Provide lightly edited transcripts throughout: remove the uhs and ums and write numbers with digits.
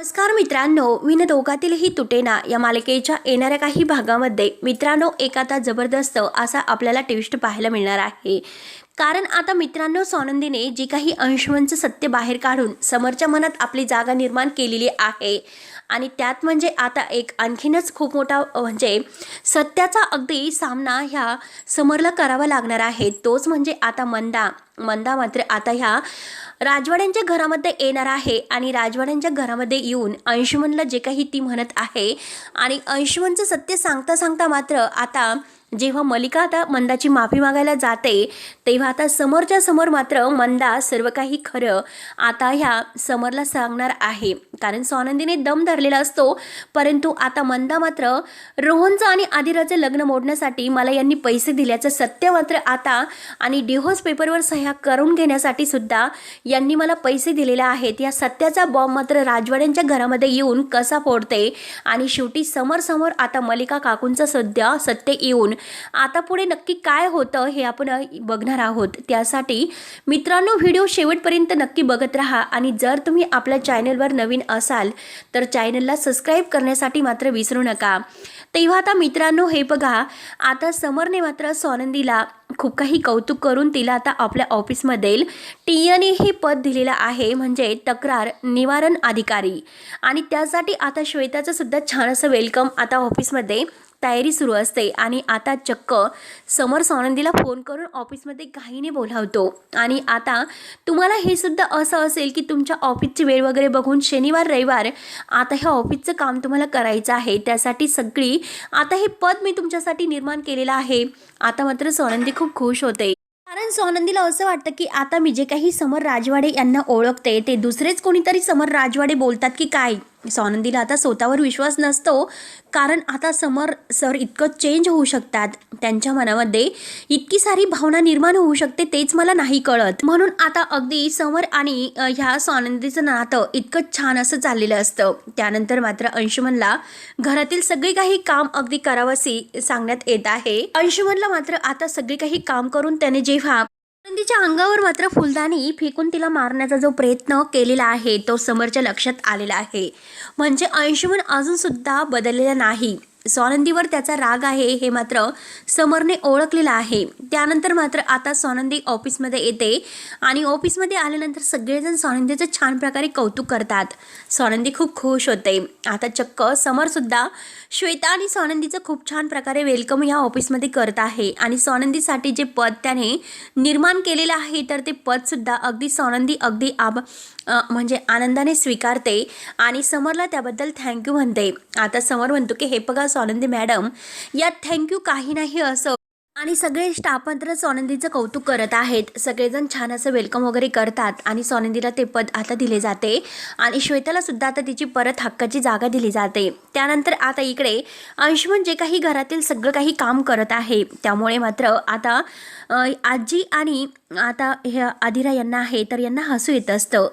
नमस्कार मित्रांनो, विन दोघातीलही तुटेना या मालिकेच्या येणाऱ्या काही भागामध्ये मित्रांनो एक आता जबरदस्त असा आपल्याला ट्विस्ट पाहायला मिळणार आहे। कारण आता मित्रांनो सोनंदीने जी काही अंशुमनचं सत्य बाहेर काढून समरच्या मनात आपली जागा निर्माण केलेली आहे आणि त्यात म्हणजे आता एक आणखीनच खूप मोठा म्हणजे सत्याचा अगदी सामना ह्या समरला करावा लागणार आहे। तोच म्हणजे आता मंदा मात्र आता ह्या राजवाड्यांच्या घरामध्ये येणार आहे आणि राजवाड्यांच्या घरामध्ये येऊन अंशुमनला जे काही ती म्हणत आहे आणि अंशुमनचं सत्य सांगता सांगता मात्र आता जेव्हा मलिका आता मंदाची माफी मागायला जाते तेव्हा आता समोरच्या समोर मात्र मंदा सर्व काही खरं आता ह्या समरला सांगणार आहे। कारण सोनंदीने दम धरलेला असतो, परंतु आता मंदा मात्र रोहनचं आणि आदिराचं लग्न मोडण्यासाठी मला यांनी पैसे दिल्याचं सत्य मात्र आता आणि डिव्होर्स पेपरवर सह्या करून घेण्यासाठी सुद्धा यांनी मला पैसे दिलेले आहेत। या सत्याचा बॉम्ब मात्र राजवाड्यांच्या घरामध्ये येऊन कसा फोडते आणि शेवटी समोर आता मलिका काकूंचं सध्या सत्य येऊन आता पुढे नक्की काय होतं हे आपण बघणार आहोत। त्यासाठी मित्रांनो व्हिडिओ शेवटपर्यंत नक्की बघत राहा आणि जर तुम्ही आपल्या चॅनलवर नवीन असाल तर चॅनलला सबस्क्राईब करण्यासाठी मात्र विसरू नका। तेव्हा आता मित्रांनो हे बघा, आता समरने मात्र सोनंदीला खूप काही कौतुक करून तिला आता आपल्या ऑफिसमध्ये टीएने हे पद दिलेलं आहे, म्हणजे तक्रार निवारण अधिकारी। आणि त्यासाठी आता श्वेताचं सुद्धा छान असं वेलकम आता ऑफिसमध्ये तयारी सुरू असते आणि आता चक्क समर सोनंदीला फोन करून ऑफिसमध्ये घाईने बोलावतो। आणि आता तुम्हाला हे सुद्धा असं असेल की तुमच्या ऑफिसची वेळ वगैरे बघून शनिवार रविवार आता ह्या ऑफिसचं काम तुम्हाला करायचं आहे, त्यासाठी सगळी आता हे पद मी तुमच्यासाठी निर्माण केलेलं आहे। आता मात्र सोनंदी खूप खुश होते, कारण सोनंदीला असं वाटतं की आता मी जे काही समर राजवाडे यांना ओळखते ते दुसरेच कोणीतरी समर राजवाडे बोलतात की काय। सोनंदीला आता स्वतःवर विश्वास नसतो, कारण आता समर सर इतकं चेंज होऊ शकतात, त्यांच्या मनामध्ये इतकी सारी भावना निर्माण होऊ शकते तेच मला नाही कळत। म्हणून आता अगदी समर आणि ह्या सोनंदीचं नातं इतकं छान असं चाललेलं असतं। त्यानंतर मात्र अंशुमनला घरातील सगळे काही काम अगदी करावंसे सांगण्यात येत आहे। अंशुमनला मात्र आता सगळे काही काम करून त्याने जेव्हा सोनंदीच्या अंगावर मात्र फुलदाणी फेकून तिला मारण्याचा जो प्रयत्न केलेला आहे तो समरच्या लक्षात आलेला आहे। म्हणजे अंशुमन अजून सुद्धा बदललेला नाही, सोनंदीवर त्याचा राग आहे हे मात्र समरने ओळखलेलं आहे। त्यानंतर मात्र आता सोनंदी ऑफिसमध्ये येते आणि ऑफिसमध्ये आल्यानंतर सगळेजण सोनंदीचं छान प्रकारे कौतुक करतात। सोनंदी खूप खुश होते। आता चक्क समरसुद्धा श्वेता आणि सोनंदीचं खूप छान प्रकारे वेलकम या ऑफिसमध्ये करत आहे आणि सोनंदीसाठी जे पद त्याने निर्माण केलेलं आहे तर ते पदसुद्धा अगदी सोनंदी अगदी म्हणजे आनंदाने स्वीकारते आणि समरला त्याबद्दल थँक्यू म्हणते। आता समर म्हणतो की हे बघा सोनंदी मॅडम, यात थँक्यू काही नाही असं, आणि सगळे स्टाफ मात्र सोनंदीचं कौतुक करत आहेत। सगळेजण छान असं वेलकम वगैरे करतात आणि सोनंदीला ते पद आता दिले जाते आणि श्वेताला सुद्धा आता तिची परत हक्काची जागा दिली जाते। त्यानंतर आता इकडे अंशुमन जे काही घरातील सगळं काही काम करत आहे त्यामुळे मात्र आता आजी आणि आता ह्या आदिरा यांना आहे तर यांना हसू येत असतं।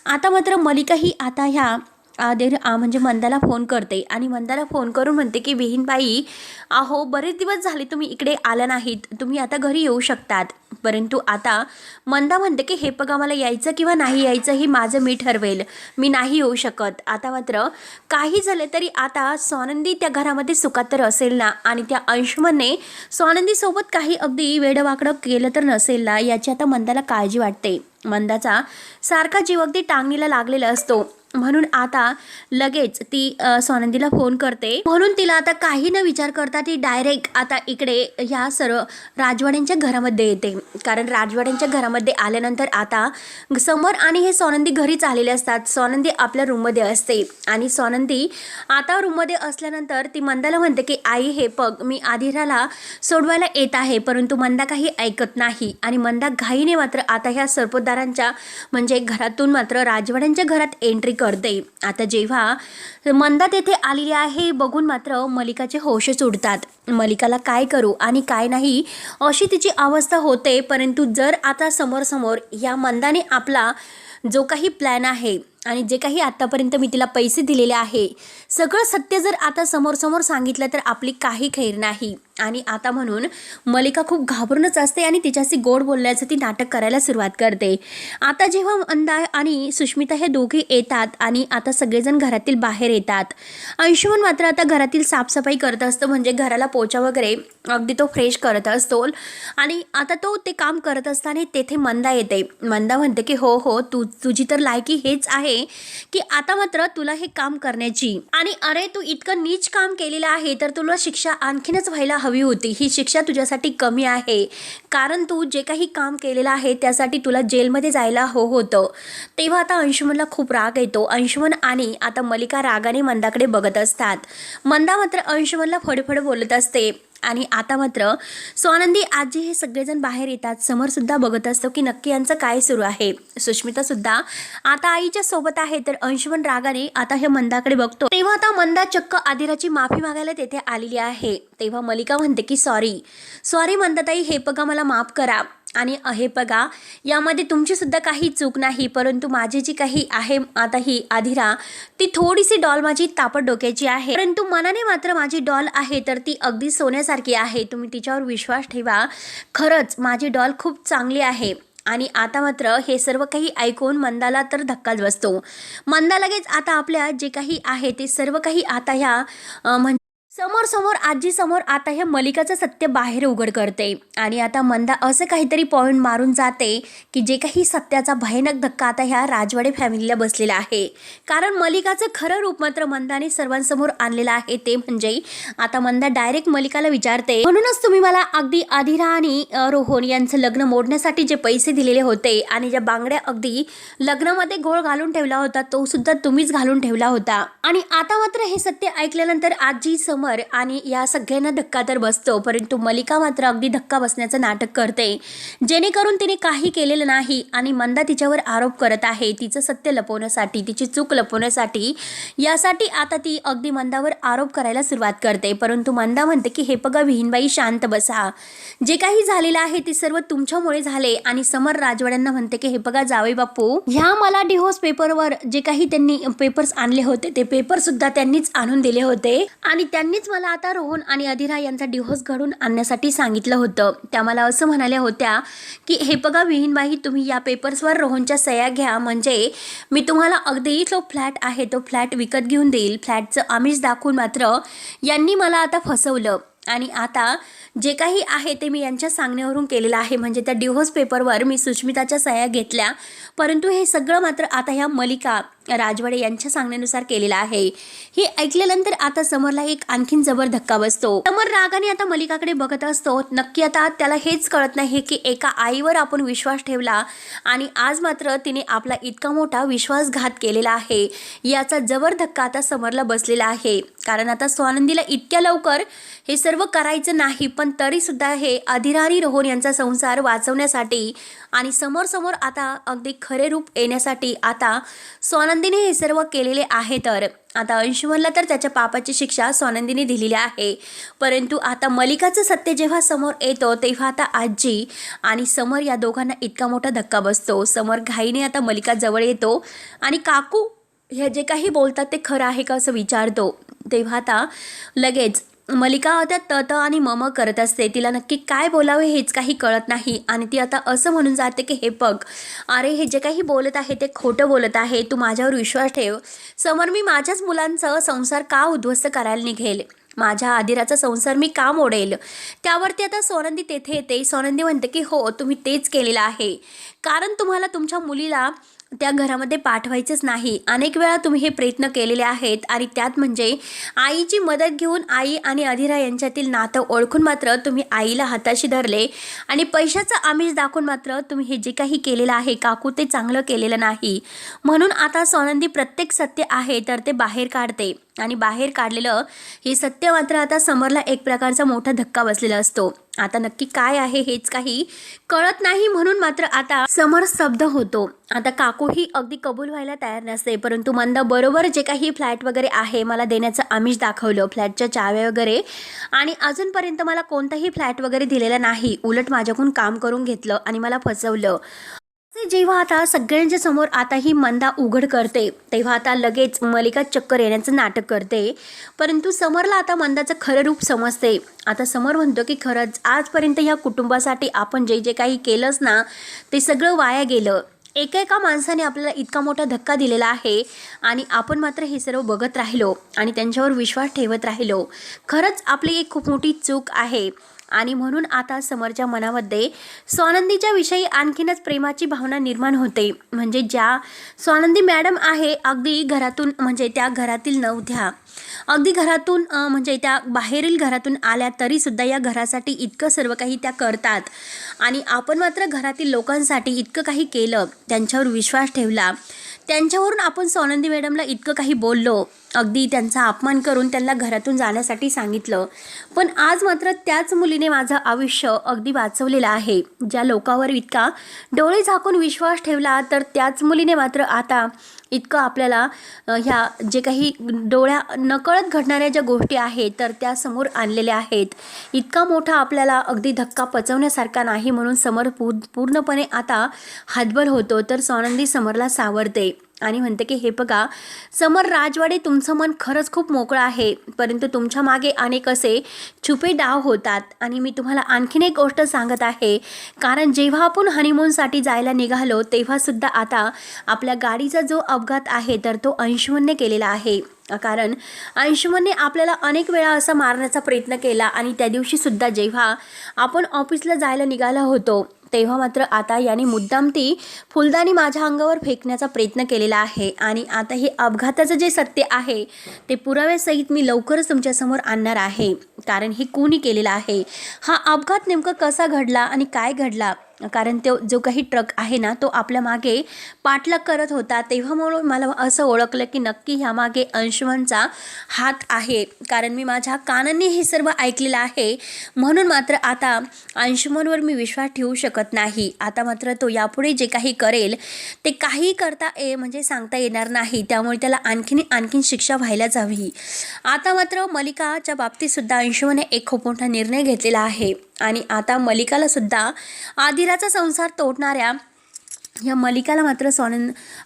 आता मात्र मलिका ही आता ह्या म्हणजे मंदाला फोन करते आणि मंदाला फोन करून म्हणते की बहीणबाई, अहो बरेच दिवस झाले तुम्ही इकडे आला नाहीत, तुम्ही आता घरी येऊ शकतात। परंतु आता मंदा म्हणते की हे बघा, मला यायचं किंवा नाही यायचं हे माझं मी ठरवेल, मी नाही येऊ शकत। आता मात्र काही झालं तरी आता सोनंदी त्या घरामध्ये सुखात तर असेल ना, आणि त्या अंशुमनने सोनंदीसोबत काही अगदी वेडवाकडं केलं तर नसेल ना, याची आता मंदाला काळजी वाटते। मंदाचा सारखा जीव अगदी टांगणीला लागलेला असतो, म्हणून आता लगेच ती सोनंदीला फोन करते। म्हणून तिला आता काही न विचार करता ती डायरेक्ट आता इकडे ह्या सर्व राजवाड्यांच्या घरामध्ये येते। कारण राजवाड्यांच्या घरामध्ये आल्यानंतर आता समर आणि हे सोनंदी घरीच आलेले असतात। सोनंदी आपल्या रूममध्ये असते आणि सोनंदी आता रूममध्ये असल्यानंतर ती मंदाला म्हणते की आई हे बघ, मी आदिराला सोडवायला येत आहे, परंतु मंदा काही ऐकत नाही आणि मंदा घाईने मात्र आता ह्या सरपोतदारांच्या म्हणजे घरातून मात्र राजवाड्यांच्या घरात एंट्री करते। आता जेव्हा मंदा तेथे आलेली आहे बघून मात्र मलिकाचे होशच उडतात। मलिकाला काय करू आणि काय नाही अशी तिची अवस्था होते। परंतु जर आता समोर या मंदाने आपला जो काही प्लॅन आहे आणि जे काही आतापर्यंत मी तिला पैसे दिलेले आहे सगळं सत्य जर आता समोर सांगितलं तर आपली काही खैर नाही. आणि आता म्हणून मलिका खूप घाबरूनच असते आणि तिच्याशी गोड बोलण्याचं ती नाटक करायला सुरुवात करते. आता जेव्हा मंदा आणि सुष्मिता हे दोघे येतात आणि आता सगळेजण घरातील बाहेर येतात. अंशुमन मात्र आता घरातील साफसफाई करत असतो, म्हणजे घराला पोछा वगैरे अगदी तो फ्रेश करत असतो. आणि आता तो ते काम करत असताना तेथे मंदा येते. मंदा म्हणते की हो तुझी तर लायकी हेच आहे की आता मात्र तुला हे काम करण्याची, आणि अरे तू इतकं नीच काम केलेलं आहे तर तुला शिक्षा आणखीनच व्हायला हवी होती. ही शिक्षा तुझ्यासाठी कमी आहे, कारण तू जे काही काम केलेलं आहे त्यासाठी तुला जेलमध्ये जायला होतं. तेव्हा आता अंशुमनला खूप राग येतो. अंशुमन आणि आता मलिका रागाने मंदाकडे बघत असतात. मंदा मात्र अंशुमनला फडफड बोलत असते. आणि आता मात्र स्वानंदी आजी हे सगळेजण बाहेर येतात. समर सुद्धा बघत असतो की नक्की यांचं काय सुरू आहे. सुष्मिता सुद्धा आता आईच्या सोबत आहे, तर अंशुमन रागाने आता हे मंदाकडे बघतो. तेव्हा आता मंदा चक्क आदिराची माफी मागायला तेथे आलेली आहे. तेव्हा मलिका म्हणते की सॉरी मंदाताई, हे बघा मला माफ करा. आणि हे बघा यामध्ये तुमची सुद्धा काही चूक नाही, परंतु माझी जी काही आहे आता ही आधिरा ती थोडीशी डॉल माझी तापट डोक्याची आहे, परंतु मनाने मात्र माझी डॉल आहे तर ती अगदी सोन्यासारखी आहे. तुम्ही तिच्यावर विश्वास ठेवा. खरंच माझी डॉल खूप चांगली आहे. आणि आता मात्र हे सर्व काही ऐकून मंदाला तर धक्काच बसतो. मंदा लगेच आता आपल्या जे काही आहे ते सर्व काही आता ह्या समोर आजी समोर आता ह्या मलिकाचं सत्य बाहेर उघड करते. आणि आता मंदा असं काहीतरी पॉइंट मारून जाते की जे काही सत्याचा भयानक धक्का आता ह्या राजवाडे फॅमिलीला बसलेला आहे. कारण मलिकाचं खरं रूप मात्र मंदाने सर्वांसमोर आणलेलं आहे. ते म्हणजे आता मंदा डायरेक्ट मलिकाला विचारते, म्हणूनच तुम्ही मला अगदी आधिरा आणि रोहन यांचं लग्न मोडण्यासाठी जे पैसे दिलेले होते आणि ज्या बांगड्या अगदी लग्नामध्ये गोळ घालून ठेवला होता तो सुद्धा तुम्हीच घालून ठेवला होता. आणि आता मात्र हे सत्य ऐकल्यानंतर आजी आणि या सगळ्यांना धक्का तर बसतो, परंतु मलिका मात्र अगदी धक्का बसण्याचं नाटक करते, जेणेकरून तिने काही केलेलं नाही आणि मंदा तिच्यावर आरोप करत आहे तिचं सत्य लपवण्यासाठी, तिची चूक लपवण्यासाठी. यासाठी आता ती अगदी मंदावर आरोप करायला सुरुवात करते. परंतु मंदा म्हणते की हे बघा विहीनबाई, शांत बसा. जे काही झालेलं आहे ते सर्व तुमच्यामुळे झाले. आणि समर राजवाड्यांना म्हणते की हे बघा जावई बापू, ह्या मला डिव्होर्स पेपरवर जे काही त्यांनी पेपर्स आणले होते ते पेपर सुद्धा त्यांनीच आणून दिले होते आणि त्यांनीच मला आता रोहन आणि अधिरा यांचा डिव्होर्स घडून आणण्यासाठी सांगितलं होतं. त्या मला असं म्हणाल्या होत्या की हे बघा विहीनबाई, तुम्ही या पेपर्सवर रोहनच्या सह्या घ्या, म्हणजे मी तुम्हाला अगदी तो फ्लॅट आहे तो फ्लॅट विकत घेऊन देईल. फ्लॅटचं आमिष दाखवून मात्र यांनी मला आता फसवलं आणि आता जे काही आहे ते मी यांच्या सांगण्यावरून केलेलं आहे, म्हणजे त्या डिव्होर्स पेपरवर मी सुष्मिताच्या सह्या घेतल्या, परंतु हे सगळं मात्र आता ह्या मलिका राजवाडे यांच्या सांगण्यानुसार केलेलं आहे. हे ऐकल्यानंतर आता समरला एक आणखीन जबर धक्का बसतो. समर रागाने आता मलिकाकडे बघत असतो. नक्की आता त्याला हेच कळत नाही की एका आईवर आपण विश्वास ठेवला आणि आज मात्र तिने आपला इतका मोठा विश्वासघात केलेला आहे. याचा जबर धक्का आता समरला बसलेला आहे. कारण आता स्वानंदीला इतक्या लवकर हे सर्व करायचं नाही, पण तरी सुद्धा हे अधिरा आणि रोहन यांचा संसार वाचवण्यासाठी आणि समोर आता अगदी खरे रूप येण्यासाठी आता स्वानंदीने हे सर्व केलेले आहे. तर आता अंशुमनला तर त्याच्या पापाची शिक्षा स्वानंदीने दिलेली आहे, परंतु आता मलिकाचं सत्य जेव्हा समोर येतो तेव्हा आता आजी आणि समर या दोघांना इतका मोठा धक्का बसतो. समर घाईने आता मलिका जवळ येतो आणि काकू हे जे काही बोलतात ते खरं आहे का असं विचारतो. तेव्हा आता लगेच मलिका आता तत आणि मम करत असते. तिला नक्की काय बोलावे हेच काही कळत नाही आणि ती आता असं म्हणून जाते की हे बघ, अरे हे जे काही बोलत आहे ते खोटं बोलत आहे, तू माझ्यावर विश्वास ठेव. समर, मी माझ्याच मुलांचा संसार का उद्ध्वस्त करायला निघेल, माझ्या आदिराचा संसार मी का मोडेल. त्यावरती आता सोनंदी तेथे येते. सोनंदी म्हणते की हो, तुम्ही तेच केलेलं आहे, कारण तुम्हाला तुमच्या मुलीला त्या घरामध्ये पाठवायचंच नाही. अनेक वेळा तुम्ही हे प्रयत्न केलेले आहेत आणि त्यात म्हणजे आईची मदत घेऊन आई आणि अधिरा यांच्यातील नातं ओळखून मात्र तुम्ही आईला हाताशी धरले आणि पैशाचं आमिष दाखवून मात्र तुम्ही हे जे काही केलेलं आहे काकू ते चांगलं केलेलं नाही. म्हणून आता सोनंदी प्रत्येक सत्य आहे तर ते बाहेर काढते आणि बाहेर काढलेलं हे सत्य मात्र आता समरला एक प्रकारचा मोठा धक्का बसलेला असतो. आता नक्की काय आहे हेच काही कळत नाही, म्हणून मात्र आता समर स्तब्ध होतो. आता काकू ही अगदी कबूल व्हायला तयार नसते, परंतु मंदा बरोबर जे काही फ्लॅट वगैरे आहे मला देण्याचं आमिष दाखवलं, फ्लॅटच्या चाव्या वगैरे, आणि अजूनपर्यंत मला कोणताही फ्लॅट वगैरे दिलेला नाही, उलट माझ्याकडून काम करून घेतलं आणि मला फसवलं. आणि जेव्हा आता सगळ्यांच्या समोर आता ही मंदा उघड करते तेव्हा आता लगेच मलिका चक्कर येण्याचं नाटक करते. परंतु समरला आता मंदाचं खरं रूप समजते. आता समर म्हणतो की खरंच आजपर्यंत ह्या कुटुंबासाठी आपण जे जे काही केलंच ना ते सगळं वाया गेलं. एका माणसाने आपल्याला इतका मोठा धक्का दिलेला आहे आणि आपण मात्र हे सर्व बघत राहिलो आणि त्यांच्यावर विश्वास ठेवत राहिलो. खरंच आपली एक खूप मोठी चूक आहे. आणि म्हणून आता समरच्या मनामध्ये स्वानंदीच्या विषयी आणखीनच प्रेमाची भावना निर्माण होते. म्हणजे ज्या स्वानंदी मॅडम आहे अगदी घरातून म्हणजे त्या घरातील नव्हत्या, अगदी घरातून म्हणजे त्या बाहेरील घरातून आल्या तरीसुद्धा या घरासाठी इतकं सर्व काही त्या करतात आणि आपण मात्र घरातील लोकांसाठी इतकं काही केलं, त्यांच्यावर विश्वास ठेवला, त्यांच्यावरून आपण स्वानंदी मॅडमला इतकं काही बोललो, अगदी त्यांचा अपमान करून त्यांना घरातून जाण्यासाठी सांगितलं. पण आज मात्र त्याच मुलीने माझं आयुष्य अगदी वाचवलेलं आहे. ज्या लोकांवर इतका डोळे झाकून विश्वास ठेवला तर त्याच मुलीने मात्र आता इतकं आपल्याला ह्या जे काही डोळ्या नकळत घडणाऱ्या ज्या गोष्टी आहेत तर त्या समोर आणलेल्या आहेत. इतका मोठा आपल्याला अगदी धक्का पचवण्यासारखा नाही म्हणून समर पूर्णपणे आता हतबल होतो. तर स्वानंदी समरला सावरते आणि म्हणते की हे बघा समर राजवाडे, तुमचं मन खरंच खूप मोकळं आहे, परंतु तुमच्या मागे अनेक असे छुपे डाव होतात. आणि मी तुम्हाला आणखीन एक गोष्ट सांगत आहे, कारण जेव्हा आपण हनीमूनसाठी जायला निघालो तेव्हासुद्धा आता आपल्या गाडीचा जो अपघात आहे तर तो अंशुमनने केलेला आहे. कारण अंशुमनने आपल्याला अनेक वेळा असा मारण्याचा प्रयत्न केला आणि त्या दिवशीसुद्धा जेव्हा आपण ऑफिसला जायला निघाला होतो तेव्हा मात्र आता याने मुद्दाम ती फुलदाणी माझ्या अंगावर फेकण्याचा प्रयत्न केलेला आहे. आणि आता हे अपघाताचं जे सत्य आहे ते पुराव्यासहित मी लवकरच तुमच्यासमोर आणणार आहे. कारण हे कोणी केलेलं आहे, हा अपघात नेमकं कसा घडला आणि काय घडला, कारण तो जो काही ट्रक आहे ना तो आपल्या मागे पाठलाग करत होता. तेव्हा मला असं ओळखलं की नक्की ह्यामागे अंशुमनचा हात आहे. कारण मी माझ्या कानांनी हे सर्व ऐकलेलं आहे. म्हणून मात्र आता अंशुमनवर मी विश्वास ठेवू शकत नाही. आता मात्र तो यापुढे जे काही करेल ते काही करता म्हणजे सांगता येणार नाही. त्यामुळे त्याला आणखीन शिक्षा व्हायलाच हवी. आता मात्र मलिकाच्या बाबतीतसुद्धा अंशुमने एक खूप मोठा निर्णय घेतलेला आहे. आणि आता मलिकाला सुद्धा आदिराचा संसार तोडणाऱ्या या मलिकाला मात्र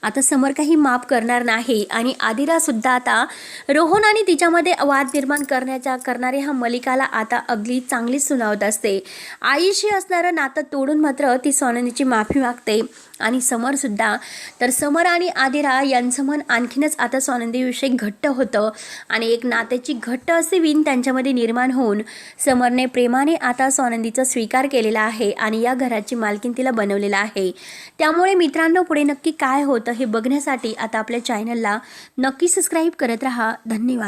आता समर काही माफ करणार नाही. आणि आदिरासुद्धा आता रोहन आणि तिच्यामध्ये वाद निर्माण करणारे ह्या मलिकाला आता अगदी चांगलीच सुनावत असते. आईशी असणारं नातं तोडून मात्र ती स्वानंदीची माफी मागते. आणि समरसुद्धा, तर समर आणि आदिरा यांचं मन आणखीनच आता स्वानंदीविषयी घट्ट होतं आणि एक नात्याची घट्ट असे विण त्यांच्यामध्ये निर्माण होऊन समरने प्रेमाने आता स्वानंदीचा स्वीकार केलेला आहे आणि या घराची मालकीन तिला बनवलेला आहे. त्यामुळे मित्रांनो, पुढे नक्की काय होतं हे बघण्यासाठी आता आपल्या चॅनलला नक्की सबस्क्राईब करत राहा. धन्यवाद.